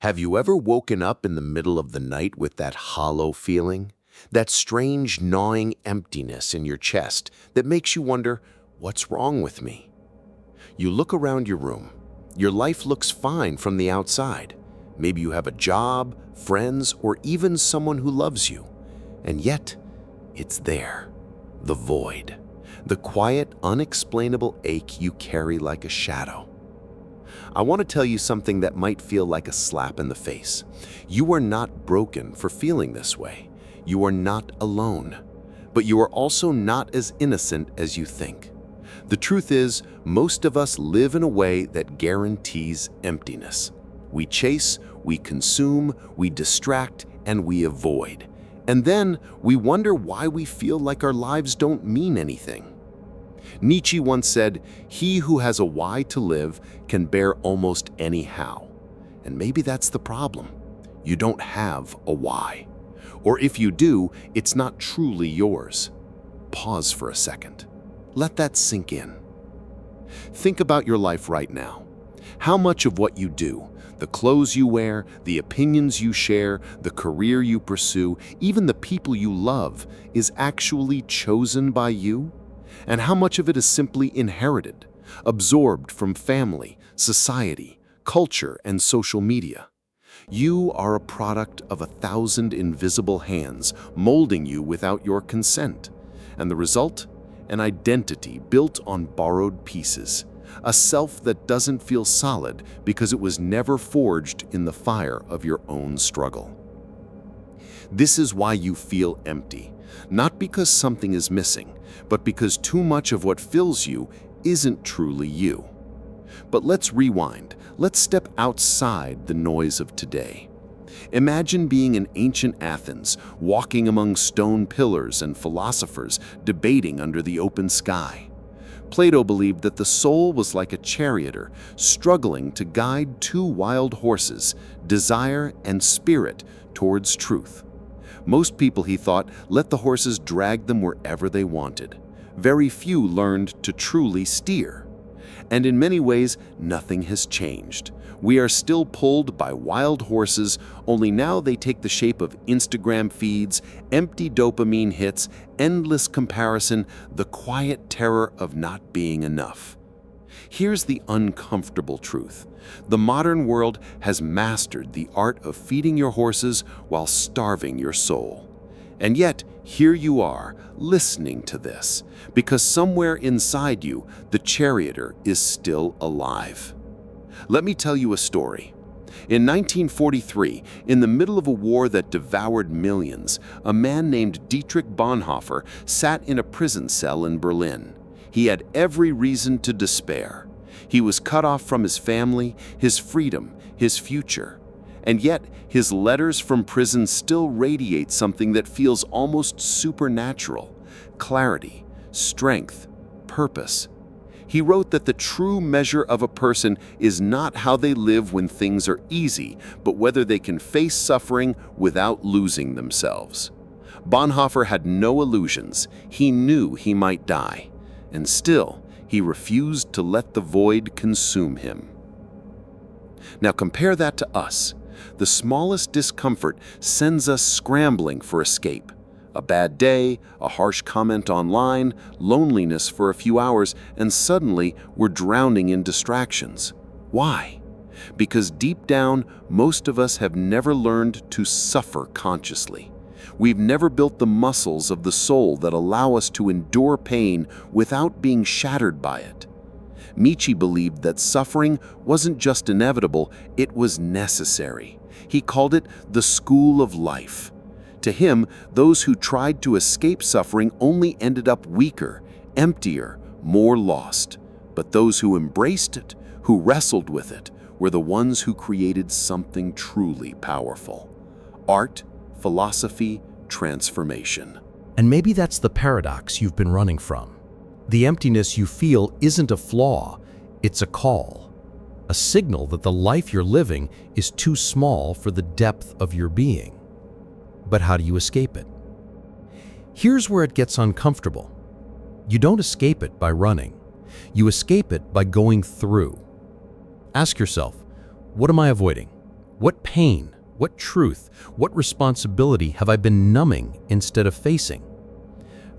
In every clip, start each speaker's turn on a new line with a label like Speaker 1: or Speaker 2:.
Speaker 1: Have you ever woken up in the middle of the night with that hollow feeling? That strange gnawing emptiness in your chest that makes you wonder, what's wrong with me? You look around your room. Your life looks fine from the outside. Maybe you have a job, friends, or even someone who loves you. And yet, it's there. The void. The quiet, unexplainable ache you carry like a shadow. I want to tell you something that might feel like a slap in the face. You are not broken for feeling this way. You are not alone. But you are also not as innocent as you think. The truth is, most of us live in a way that guarantees emptiness. We chase, we consume, we distract, and we avoid. And then we wonder why we feel like our lives don't mean anything. Nietzsche once said, "He who has a why to live can bear almost any how." And maybe that's the problem. You don't have a why. Or if you do, it's not truly yours. Pause for a second. Let that sink in. Think about your life right now. How much of what you do, the clothes you wear, the opinions you share, the career you pursue, even the people you love, is actually chosen by you? And how much of it is simply inherited, absorbed from family, society, culture, and social media? You are a product of 1,000 invisible hands molding you without your consent. And the result? An identity built on borrowed pieces. A self that doesn't feel solid because it was never forged in the fire of your own struggle. This is why you feel empty, not because something is missing, but because too much of what fills you isn't truly you. But let's rewind. Let's step outside the noise of today. Imagine being in ancient Athens, walking among stone pillars and philosophers debating under the open sky. Plato believed that the soul was like a charioteer, struggling to guide two wild horses, desire and spirit, towards truth. Most people, he thought, let the horses drag them wherever they wanted. Very few learned to truly steer. And in many ways, nothing has changed. We are still pulled by wild horses, only now they take the shape of Instagram feeds, empty dopamine hits, endless comparison, the quiet terror of not being enough. Here's the uncomfortable truth. The modern world has mastered the art of feeding your horses while starving your soul. And yet, here you are, listening to this, because somewhere inside you, the charioteer is still alive. Let me tell you a story. In 1943, in the middle of a war that devoured millions, a man named Dietrich Bonhoeffer sat in a prison cell in Berlin. He had every reason to despair. He was cut off from his family, his freedom, his future. And yet, his letters from prison still radiate something that feels almost supernatural: clarity, strength, purpose. He wrote that the true measure of a person is not how they live when things are easy, but whether they can face suffering without losing themselves. Bonhoeffer had no illusions. He knew he might die. And still, he refused to let the void consume him. Now compare that to us. The smallest discomfort sends us scrambling for escape. A bad day, a harsh comment online, loneliness for a few hours, and suddenly we're drowning in distractions. Why? Because deep down, most of us have never learned to suffer consciously. We've never built the muscles of the soul that allow us to endure pain without being shattered by it. Nietzsche believed that suffering wasn't just inevitable, it was necessary. He called it the school of life. To him, those who tried to escape suffering only ended up weaker, emptier, more lost. But those who embraced it, who wrestled with it, were the ones who created something truly powerful. Art, philosophy, transformation.
Speaker 2: And maybe that's the paradox you've been running from. The emptiness you feel isn't a flaw, it's a call. A signal that the life you're living is too small for the depth of your being. But how do you escape it? Here's where it gets uncomfortable. You don't escape it by running. You escape it by going through. Ask yourself, what am I avoiding? What pain, what truth, what responsibility have I been numbing instead of facing?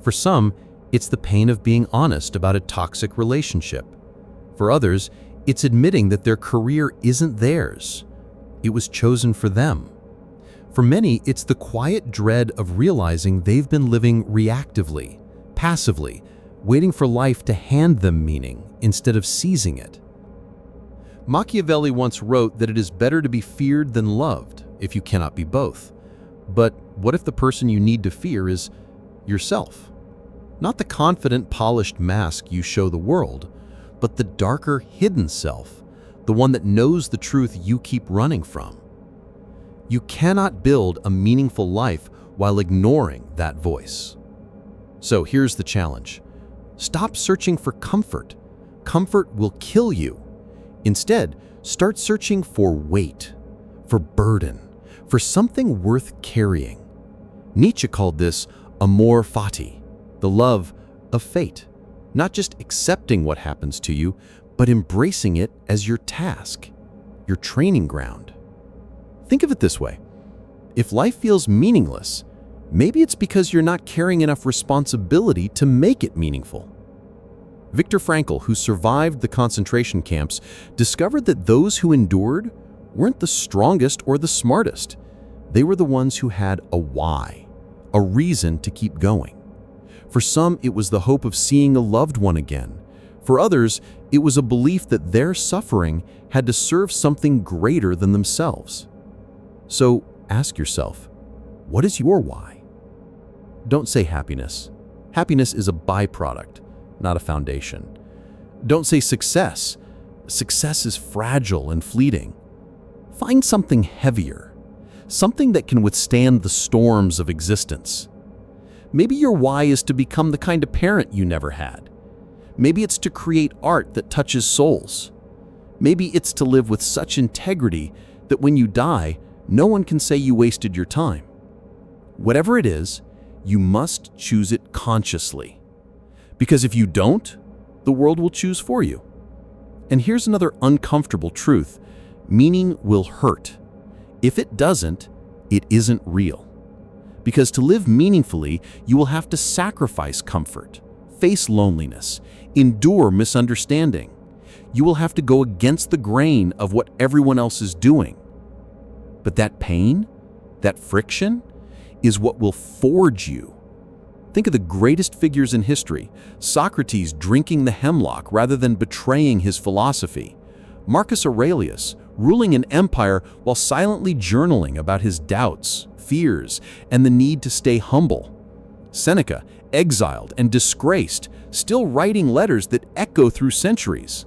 Speaker 2: For some, it's the pain of being honest about a toxic relationship. For others, it's admitting that their career isn't theirs. It was chosen for them. For many, it's the quiet dread of realizing they've been living reactively, passively, waiting for life to hand them meaning instead of seizing it. Machiavelli once wrote that it is better to be feared than loved if you cannot be both. But what if the person you need to fear is yourself? Not the confident, polished mask you show the world, but the darker, hidden self, the one that knows the truth you keep running from. You cannot build a meaningful life while ignoring that voice. So here's the challenge. Stop searching for comfort. Comfort will kill you. Instead, start searching for weight, for burden, for something worth carrying. Nietzsche called this amor fati, the love of fate. Not just accepting what happens to you, but embracing it as your task, your training ground. Think of it this way. If life feels meaningless, maybe it's because you're not carrying enough responsibility to make it meaningful. Viktor Frankl, who survived the concentration camps, discovered that those who endured weren't the strongest or the smartest. They were the ones who had a why, a reason to keep going. For some, it was the hope of seeing a loved one again. For others, it was a belief that their suffering had to serve something greater than themselves. So ask yourself, what is your why? Don't say happiness. Happiness is a byproduct, not a foundation. Don't say success. Success is fragile and fleeting. Find something heavier, something that can withstand the storms of existence. Maybe your why is to become the kind of parent you never had. Maybe it's to create art that touches souls. Maybe it's to live with such integrity that when you die, no one can say you wasted your time. Whatever it is, you must choose it consciously. Because if you don't, the world will choose for you. And here's another uncomfortable truth. Meaning will hurt. If it doesn't, it isn't real. Because to live meaningfully, you will have to sacrifice comfort, face loneliness, endure misunderstanding. You will have to go against the grain of what everyone else is doing. But that pain, that friction, is what will forge you. Think of the greatest figures in history. Socrates drinking the hemlock rather than betraying his philosophy. Marcus Aurelius ruling an empire while silently journaling about his doubts, fears, and the need to stay humble. Seneca, exiled and disgraced, still writing letters that echo through centuries.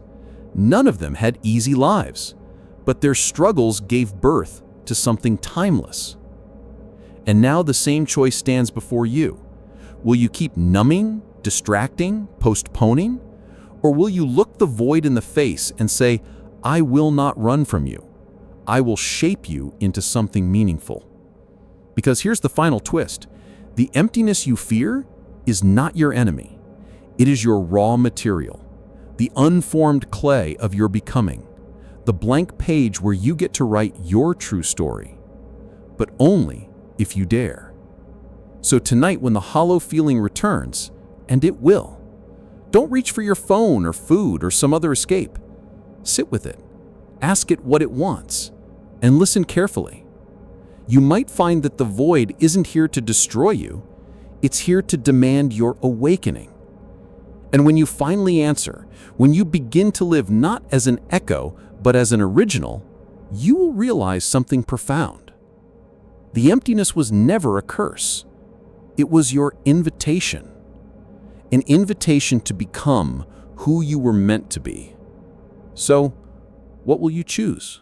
Speaker 2: None of them had easy lives, but their struggles gave birth to something timeless. And now the same choice stands before you. Will you keep numbing, distracting, postponing? Or will you look the void in the face and say, I will not run from you. I will shape you into something meaningful. Because here's the final twist. The emptiness you fear is not your enemy. It is your raw material, the unformed clay of your becoming, the blank page where you get to write your true story, but only if you dare. So tonight, when the hollow feeling returns, and it will, don't reach for your phone or food or some other escape. Sit with it, ask it what it wants, and listen carefully. You might find that the void isn't here to destroy you, it's here to demand your awakening. And when you finally answer, when you begin to live not as an echo, but as an original, you will realize something profound. The emptiness was never a curse. It was your invitation. An invitation to become who you were meant to be. So, what will you choose?